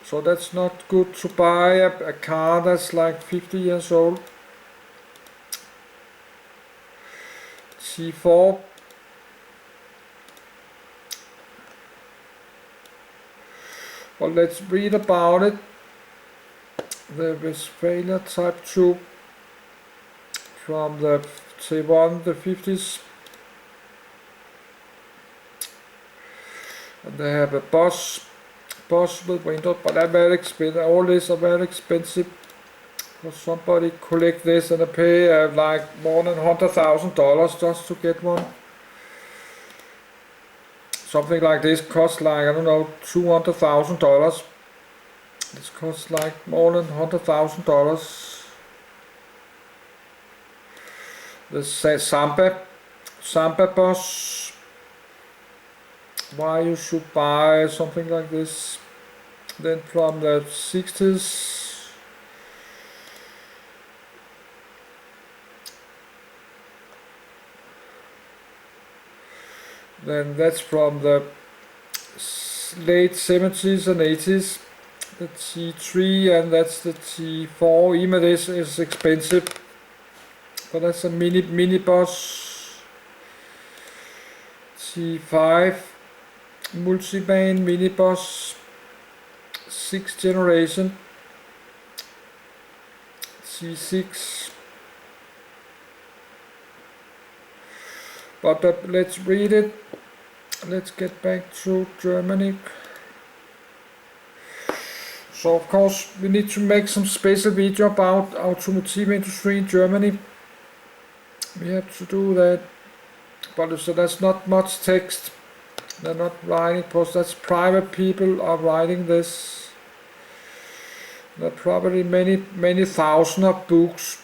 So that's not good to buy a car that's like 50 years old. C4. Well, let's read about it. The Westphalia Type 2 from the Taiwan, the 50s. And they have a bus with windows, but they're very expensive. All these are very expensive. For somebody collect this and they pay like more than $100,000 just to get one. Something like this costs like, I don't know, $200,000. This costs like more than $100,000. The Samba bus. Why you should buy something like this? Then from the 60s. Then that's from the late 70s and 80s. The T3 and that's the T4. Even this is expensive, but that's a mini bus. T5 multivan minibus, 6th generation. T6. But let's read it. Let's get back to Germany. So of course we need to make some special video about automotive industry in Germany. We have to do that. But so there's not much text. They're not writing posts. That's private people are writing this. There are probably many thousand of books.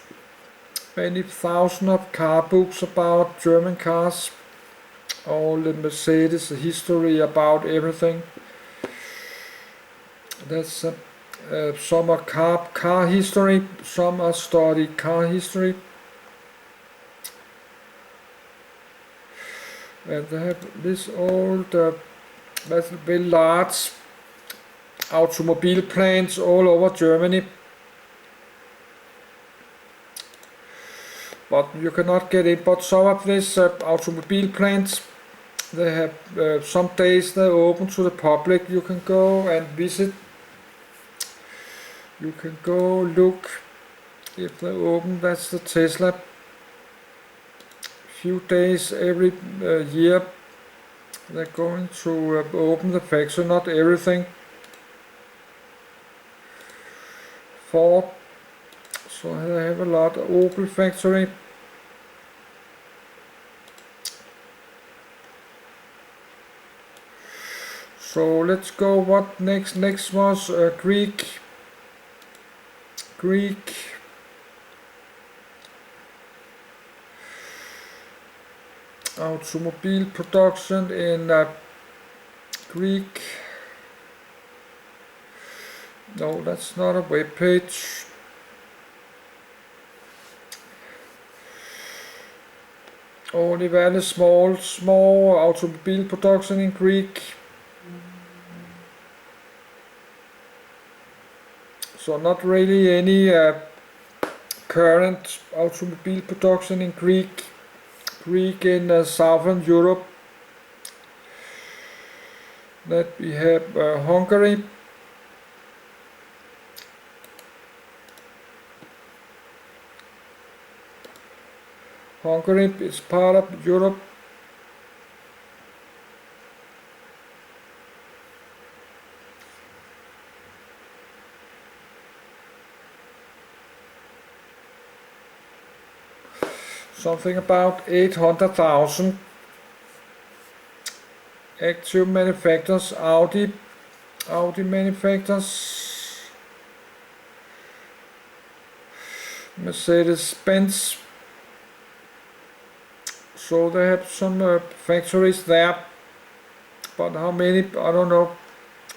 Many thousand of car books about German cars. All the Mercedes, the history about everything. That's some are car history, some are study car history. And they have this old, very large automobile plants all over Germany. But you cannot get in. But some of these automobile plants, they have some days they're open to the public. You can go and visit. You can go look if they're open. That's the Tesla. Few days every year they're going to open the factory. Not everything. Ford. So they have a lot. Opel factory. So let's go. What next? Next was Greek automobile production in Greek. No, that's not a web page. Only very small automobile production in Greek. So not really any current automobile production in Greek in Southern Europe. That we have Hungary. Hungary is part of Europe. Something about 800,000 active manufacturers. Audi manufacturers. Mercedes-Benz. So they have some factories there, but how many, I don't know.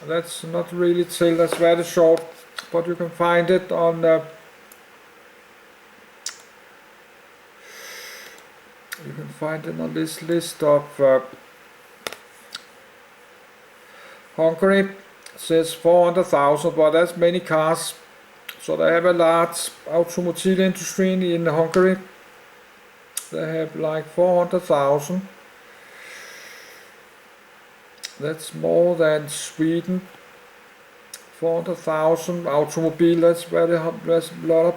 That's not really tell. That's very short, but you can find it on this list of Hungary. says 400,000, but that's many cars. So they have a large automotive industry in Hungary. They have like 400,000. That's more than Sweden. 400,000 automobile. That's very. That's a lot of.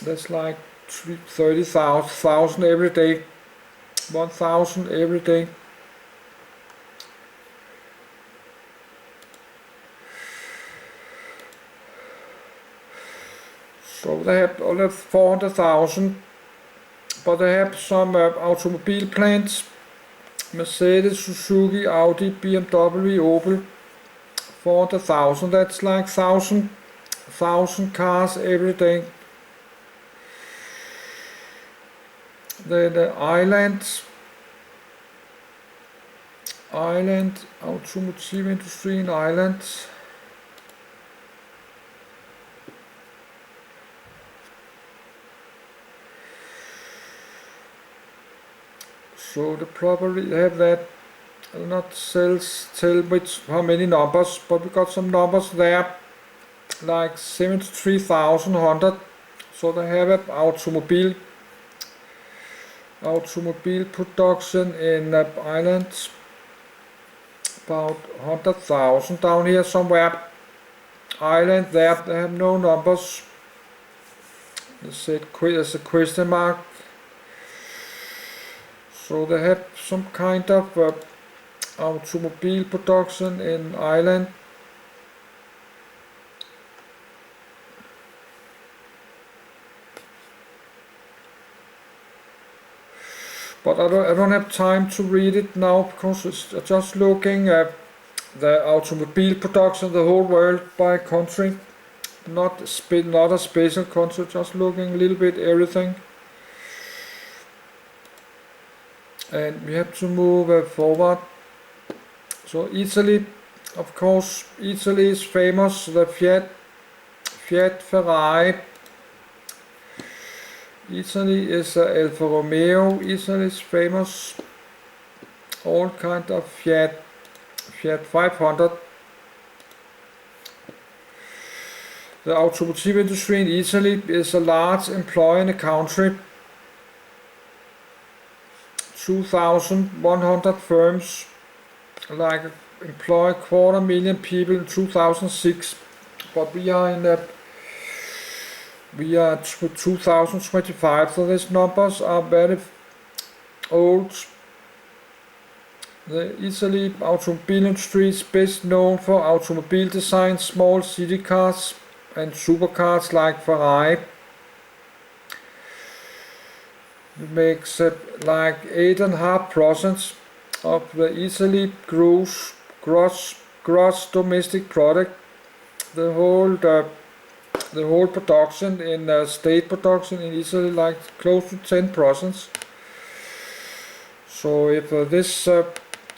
That's like 30,000 every day. 1,000 every day. So they have only 400,000, but they have some automobile plants. Mercedes, Suzuki, Audi, BMW, Opel. 400,000. That's like 1,000 cars every day. The Ireland automotive industry in Ireland. So the probably have that. I'll not tell which how many numbers, but we got some numbers there, like 73,100. So they have an automobile production in Ireland, about 100,000 down here somewhere. Ireland there, they have no numbers. There's a question mark. So they have some kind of automobile production in Ireland. But I don't have time to read it now, because it's just looking at the automobile production the whole world by country, not a special country, just looking a little bit everything. And we have to move forward. So Italy, of course, Italy is famous, the Fiat Ferrari. Italy is Alfa Romeo. Italy is famous. All kind of Fiat 500. The automotive industry in Italy is a large employer in the country. 2,100 firms, like employ 250,000 people in 2006, but we are 2025, so these numbers are very old. The Italy automobile industry is best known for automobile design, small city cars and supercars like Ferrari. It makes like 8.5% of the Italy gross domestic product. The whole production in state production in Italy, like close to 10%. So if this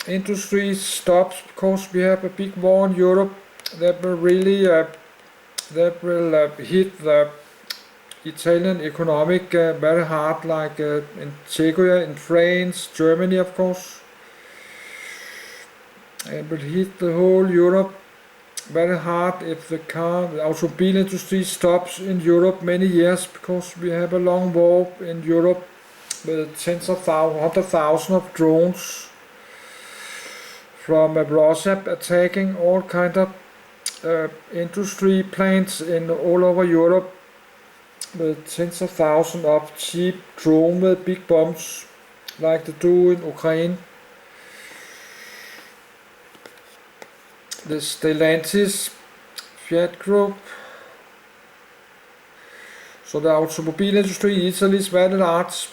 industry stops, because we have a big war in Europe, that will really hit the Italian economic very hard, like in Czechia, in France, Germany, of course. It will hit the whole Europe very hard if the automobile industry stops in Europe many years, because we have a long war in Europe with tens of thousands, 100,000 of drones from Russia attacking all kind of industry plants in all over Europe, with tens of thousands of cheap drones with big bombs, like they do in Ukraine. The Stellantis Fiat Group. So the automobile industry in Italy is very large,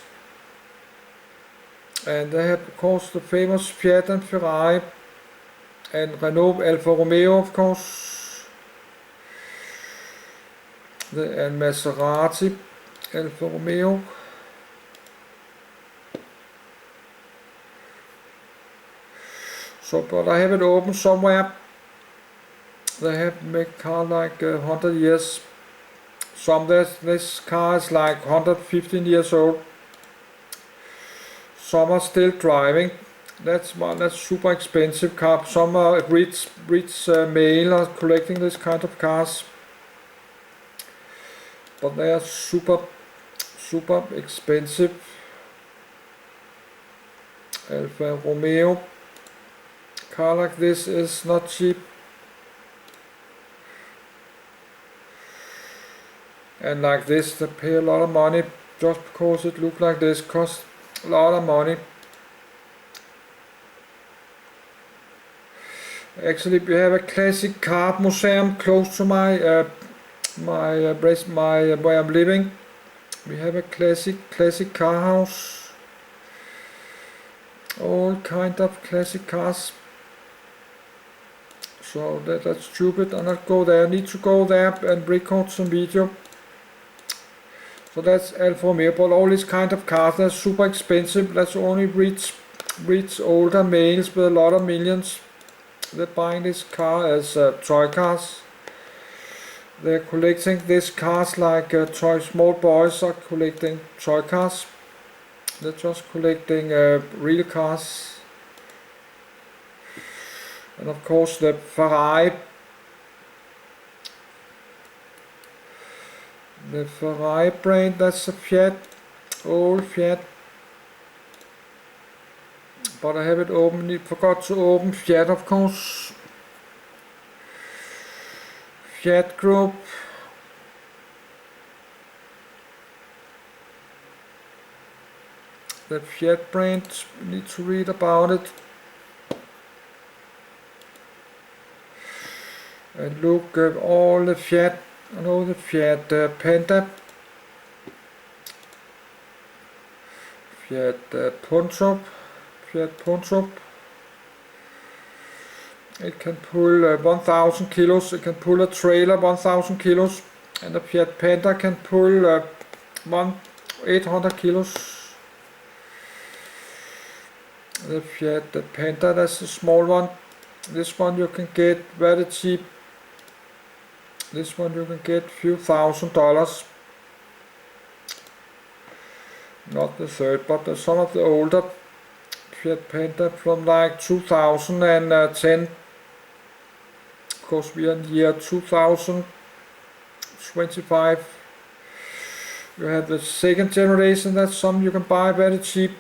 and they have, of course, the famous Fiat and Ferrari, and Renault, Alfa Romeo, of course, and Maserati, Alfa Romeo. So, but I have it open somewhere. They have made car like 100 years. This car is like 115 years old. Some are still driving. That's super expensive car. Some rich male are collecting this kind of cars, but they are super expensive. Alfa Romeo car like this is not cheap. And like this, they pay a lot of money just because it looks like this. Costs a lot of money. Actually, we have a classic car museum close to my where I'm living. We have a classic car house. All kind of classic cars. So that's stupid. I'll not go there. I need to go there and record some video. So that's Alfa Romeo, but all these kind of cars, they're super expensive. That's only rich older males with a lot of millions. They're buying this car as toy cars. They're collecting these cars like small boys are collecting toy cars. They're just collecting real cars. And of course the Ferrari. The Ferrari brand, that's a Fiat, old Fiat. But I have it open, forgot to open Fiat of course. Fiat Group. The Fiat brand, need to read about it. And look at all the Fiat. I know the Fiat Panda, Fiat Punto. It can pull 1000 kilos, it can pull a trailer 1000 kilos, and the Fiat Panda can pull 800 kilos. The Fiat Panda, that's a small one. This one you can get very cheap. This one you can get few $1,000s. Not the third, but some of the older Fiat Panda from like 2010. Of course we are in year 2025. You have the second generation, that's some you can buy very cheap.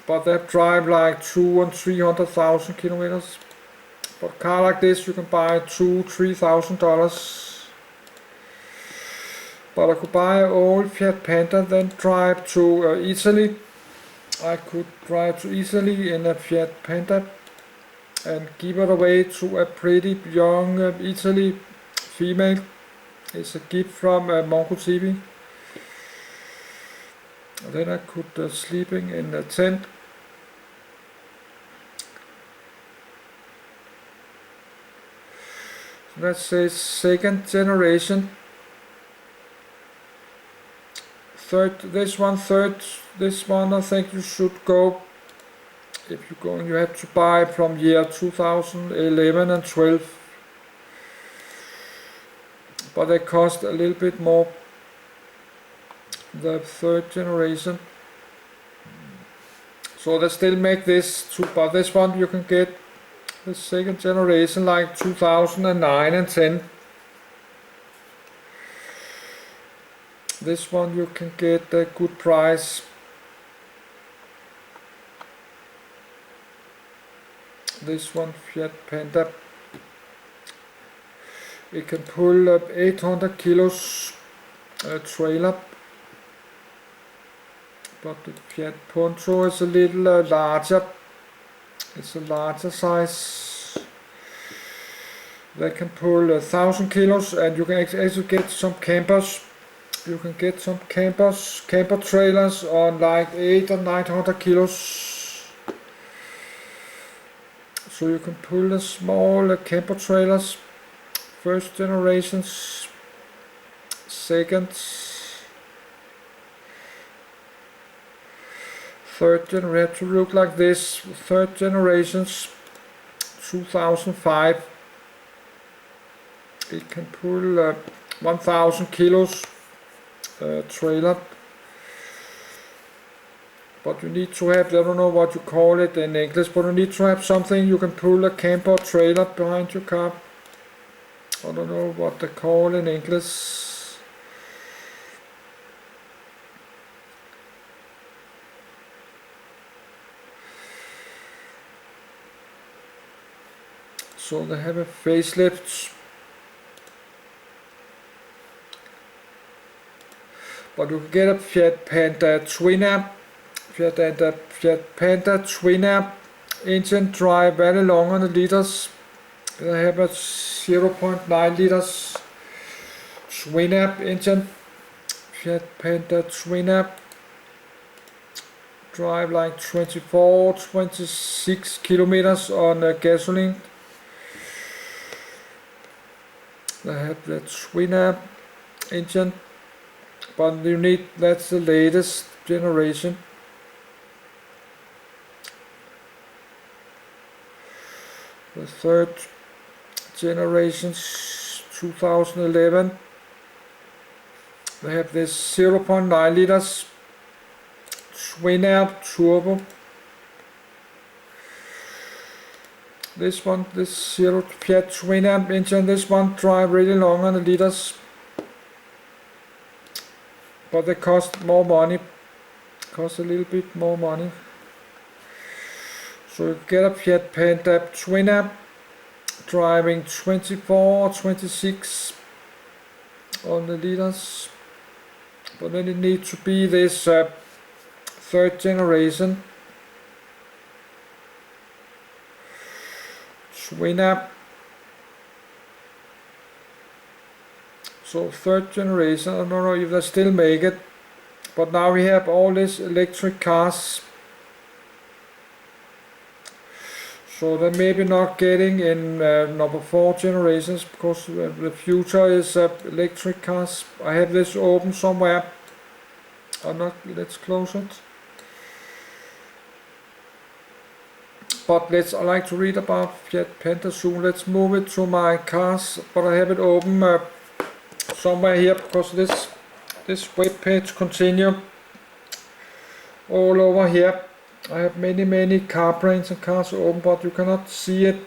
But they drive like 200,000 and 300,000 kilometers. But a car like this you can buy $2,000-3,000. But I could buy an old Fiat Panda, then drive to Italy. I could drive to Italy in a Fiat Panda and give it away to a pretty young Italy female. It's a gift from Mongo TV. And then I could sleeping in a tent. Let's say second generation. This one I think you should go. If you're going, you have to buy from year 2011 and 12. But they cost a little bit more. The third generation. So they still make this too, but this one you can get the second generation like 2009 and 10. This one you can get a good price. This one Fiat Panda. It can pull up 800 kilos trailer. But the Fiat Punto is a little larger. It's a larger size. They can pull 1,000 kilos, and you can actually get some campers. You can get some camper trailers on like 800 or 900 kilos. So you can pull the small camper trailers. First generations, second, third generation to look like this. Third generations, 2005. It can pull 1,000 kilos trailer. but you need to have, I don't know what you call it in English, but you need to have something you can pull a camper or trailer behind your car. I don't know what they call in English. So they have a facelift, but you can get a Fiat Panda Twin App engine, drive very long on the liters. They have a 0.9 liters Twin App engine, Fiat Panda Twin App, drive like 26 kilometers on gasoline. They have the Twin App engine, but you need, that's the latest generation. The third generation, 2011. They have this 0.9 liters Twin App turbo. This one, this Fiat Twin App engine, this one drive really long on the liters, but they cost more money, cost a little bit more money. So you get a Fiat Panda Twin App driving 24 or 26 on the liters, but then it needs to be this third generation Twin App. So third generation, I don't know if they still make it, but now we have all these electric cars, so they're maybe not getting in number 4 generations, because the future is electric cars. I have this open somewhere. Let's close it. But I like to read about Fiat Panda soon. Let's move it to my cars, but I have it open somewhere here, because this web page continue all over here. I have many car brands and cars open, but you cannot see it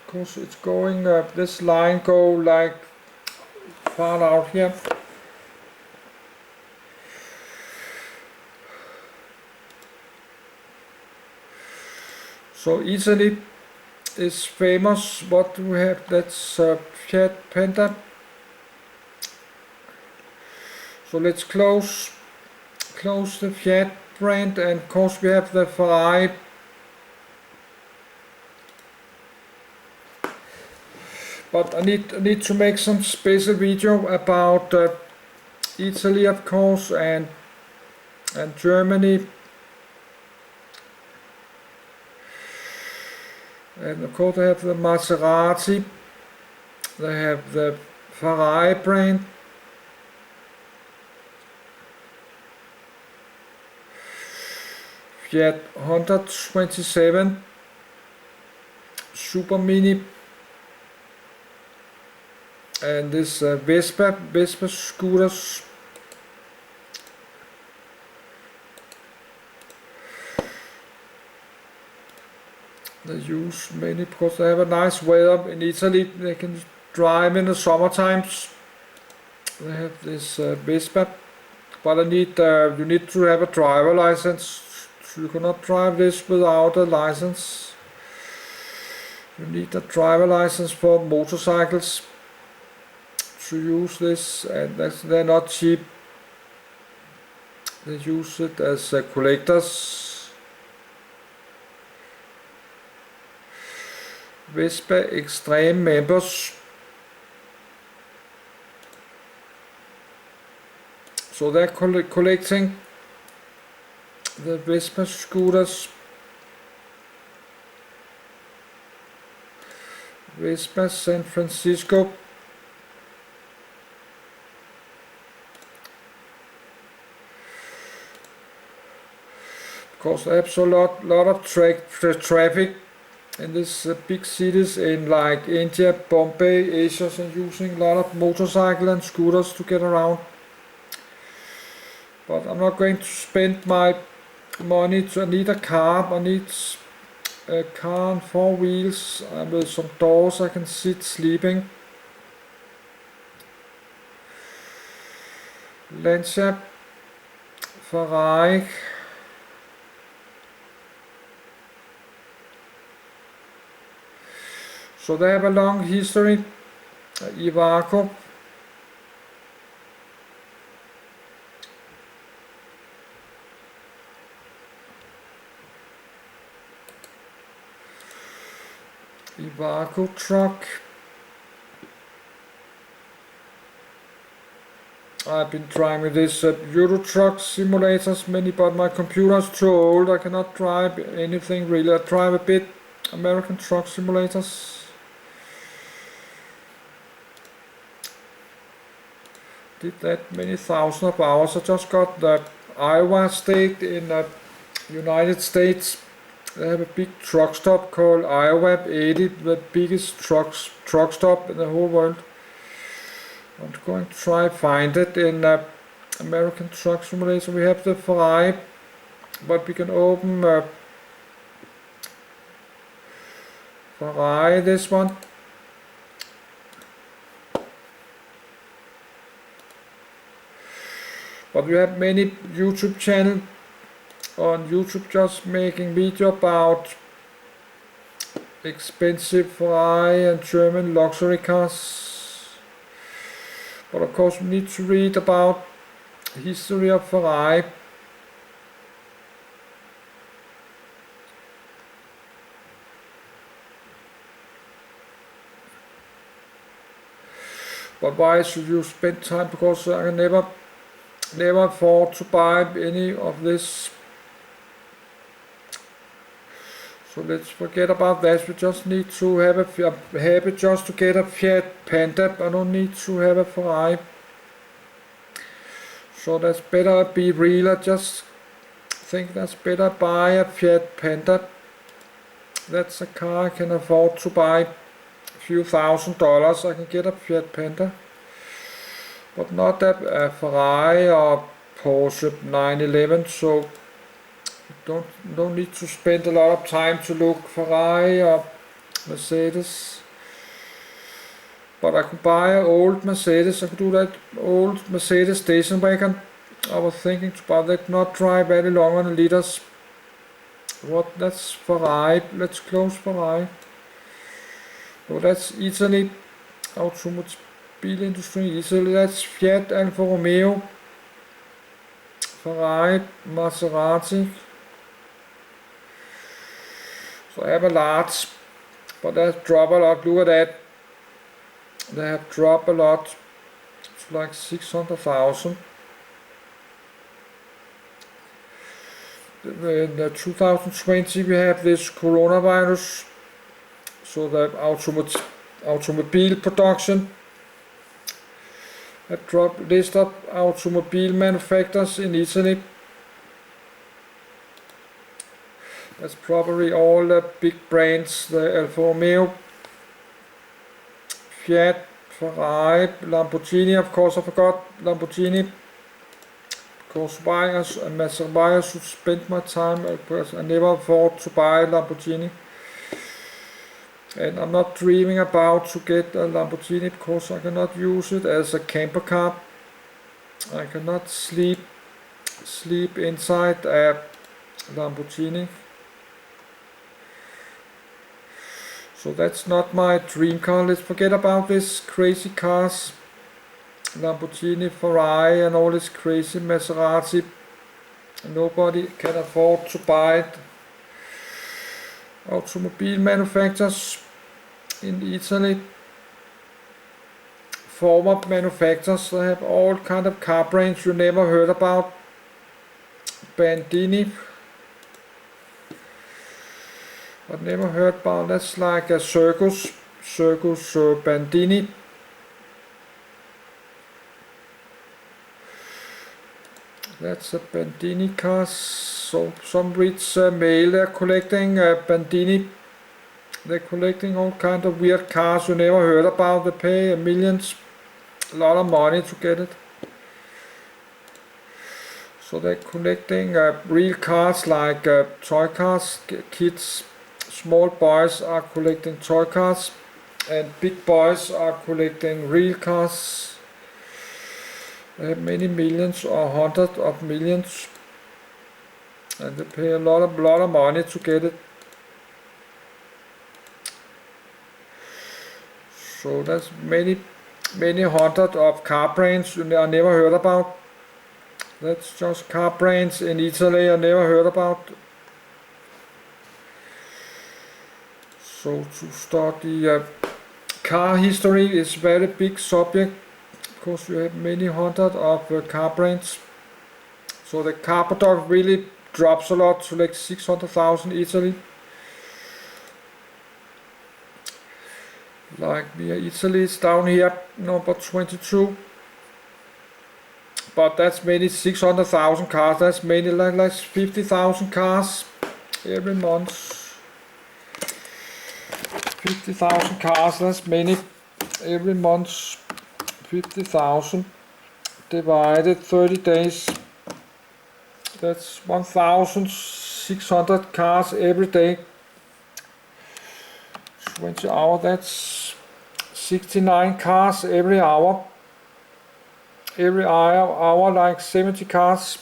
because it's going, this line go like far out here. So Italy is famous. What do we have? That's Fiat Panda. So let's close the Fiat brand, and of course we have the Ferrari. But I need to make some special video about Italy, of course, and Germany. And of course they have the Maserati, they have the Ferrari brand, Fiat 127, Super Mini, and this Vespa scooters. They use many because they have a nice weather in Italy. They can drive in the summer times. They have this Vespa, but you need to have a driver license. So you cannot drive this without a license. You need a driver license for motorcycles to use this, and they're not cheap. They use it as collectors. Vespa Extreme members. So they're collecting the Vespa scooters. Vespa San Francisco. Because they have so lot of traffic in these big cities in like India, Bombay, Asia, and using a lot of motorcycle and scooters to get around. But I'm not going to spend my money to, I need a car, I need a car on 4 wheels with some doors I can sit sleeping. Lancia, Ferrari, so they have a long history. Iveco, truck. I've been trying with this Euro Truck simulators many, but my computer's too old. I cannot drive anything really. I drive a bit American Truck Simulators. Did that many thousands of hours. I just got the Iowa state in the United States. They have a big truck stop called Iowa 80, the biggest truck stop in the whole world. I'm going to try find it in American Truck Simulator. We have the Ferrari, but we can open Ferrari, this one. But we have many YouTube channels on YouTube just making video about expensive Ferrari and German luxury cars. But of course we need to read about the history of Ferrari. But why should you spend time? Because I can never afford to buy any of this. So let's forget about that. We just need to have I'm happy just to get a Fiat Panda. I don't need to have a Ferrari. So that's better be real. I just think that's better buy a Fiat Panda. That's a car I can afford to buy. A few $1,000s I can get a Fiat Panda. But not a Ferrari or Porsche 911. So don't need to spend a lot of time to look Ferrari or Mercedes. But I could buy an old Mercedes. I could do that old Mercedes station wagon. I was thinking to buy that, not drive very long on the liters. What? That's Ferrari. Let's close Ferrari. So that's Italy. Automotive Industry. Italy. That's Fiat, Alfa Romeo, Ferrari, Maserati. So I have a large, but they have dropped a lot. Look at that. They have dropped a lot. It's like 600,000. In 2020 we have this coronavirus. So the automobile production have dropped. List of automobile manufacturers in Italy. That's probably all the big brands, the Alfa Romeo, Fiat, Ferrari, Lamborghini, of course I forgot Lamborghini. Because why I should spend my time, because I never afford to buy a Lamborghini. And I'm not dreaming about to get a Lamborghini because I cannot use it as a camper car. I cannot sleep inside a Lamborghini. So that's not my dream car. Let's forget about this crazy cars. Lamborghini, Ferrari and all this crazy Maserati. Nobody can afford to buy it. Automobile manufacturers in Italy. Former manufacturers, they have all kind of car brands you never heard about. Bandini. I've never heard about. That's like a circus Bandini. That's a Bandini car. So some rich male, they're collecting Bandini. They're collecting all kind of weird cars you never heard about. They pay millions, a lot of money to get it. So they're collecting real cars like toy cars. Kids, small boys are collecting toy cars, and big boys are collecting real cars. They have many millions or hundreds of millions, and they pay a lot of money to get it. So that's many hundred of car brands I never heard about. That's just car brands in Italy I never heard about. So to study car history is very big subject because you have many hundred of car brands. So the car product really drops a lot to like 600,000 Italy. Like Italy is down here, number 22. But that's many 600,000 cars. That's many like 50,000 cars every month. 50,000 cars. That's many every month. 50,000 divided 30 days. That's 1,600 cars every day. 20 hours. That's 69 cars every hour. Every hour like 70 cars.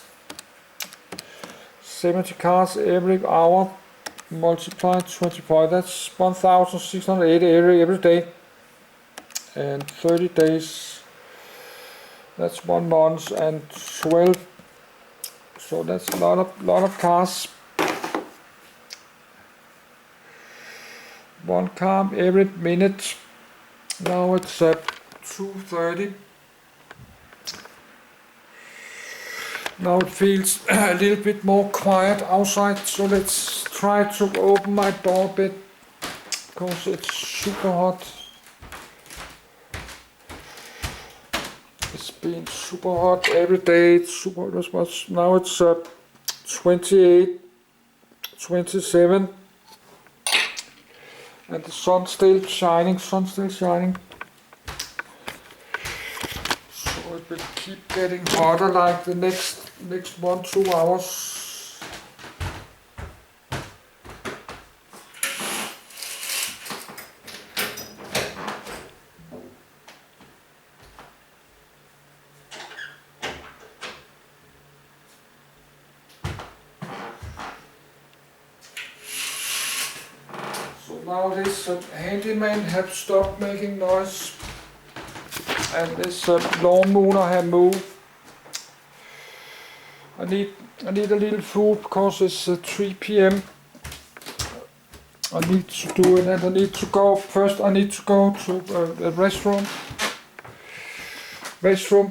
70 cars every hour multiplied 24, that's 1,680 every day, and 30 days, that's 1 month, and 12, so that's a lot of cars. One car every minute. Now it's 2:30. Now it feels a little bit more quiet outside, so let's try to open my door a bit because it's super hot. It's been super hot every day. It's super hot. Now it's 28, 27, and the sun's still shining. So it will keep getting hotter like the next 1-2 hours. So now this handyman have stopped making noise, and this lawnmower have moved. I need a little food because it's 3 p.m. I need to do it, and I need to go first. I need to go to the restroom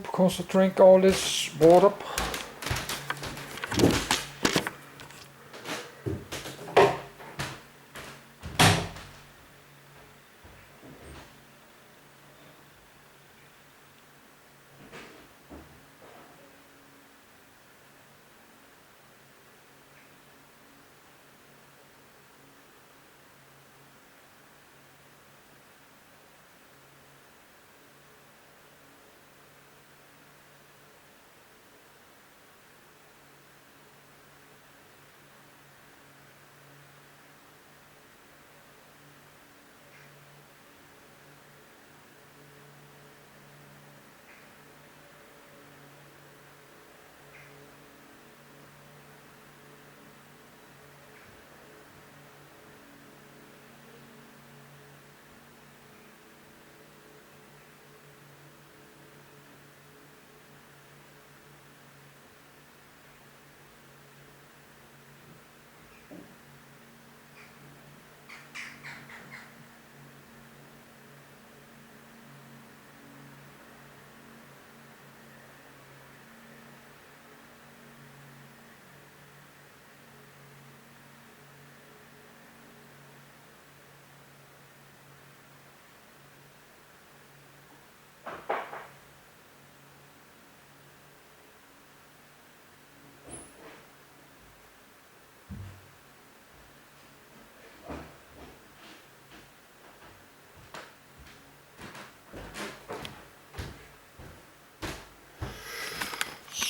because I drink all this water.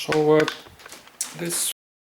So this